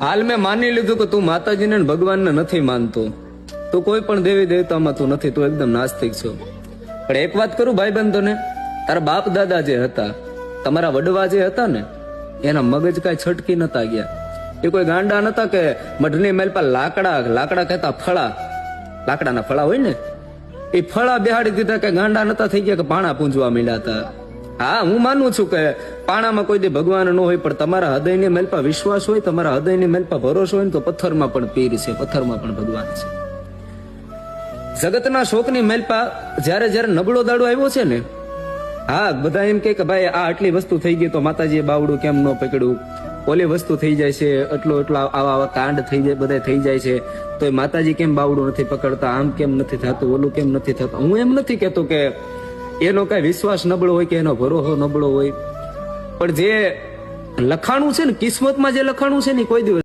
હાલ મેં માની લીધું કે તું માતાજીને ને ભગવાનને નથી માનતો, તું કોઈ પણ દેવી દેવતામાં તું નથી, તું એકદમ નાસ્તિક છો. પણ એક વાત કરું ભાઈબંધોને, તારા બાપ દાદા જે હતા, તમારા વડવા જે હતા ને, એના મગજ કાંઈ છટકી નતા ગયા. એ કોઈ ગાંડા નતા કે મઢની મેલ પર લાકડા કહેતા ફળા, લાકડાના ફળા હોય ને, એ ફળા બેહાડી દીધા કે ગાંડા નતા થઈ ગયા કે પાણા પૂંજવા માંડ્યા હતા. હા, હું માનું છું કે પાણામાં કોઈ દી ભગવાન ન હોય, પણ તમારા હૃદયની મેલ પર વિશ્વાસ હોય, તમારા હૃદયની મેલ પર ભરોસો હોય ને, તો પથ્થરમાં પણ પીર છે, પથ્થરમાં પણ ભગવાન છે. જગતના શોકની મેલ પર જયારે નબળો દાડો આવ્યો છે ને, હા, બધા એમ કે ભાઈ આ આટલી વસ્તુ થઈ ગઈ તો માતાજીએ બાવડું કેમ ન પકડ્યું, ઓલી વસ્તુ થઈ જાય છે, એટલો આવા કાંડ થઈ જાય, બધા થઈ જાય છે, તો એ માતાજી કેમ બાવડું નથી પકડતા, આમ કેમ નથી થતું, ઓલું કેમ નથી થતું. હું એમ નથી કેતો કે એનો કઈ વિશ્વાસ નબળો હોય કે એનો ભરોસો નબળો હોય, પણ જે લખાણું છે ને, કિસ્મતમાં જે લખાણું છે ને, કોઈ દિવસ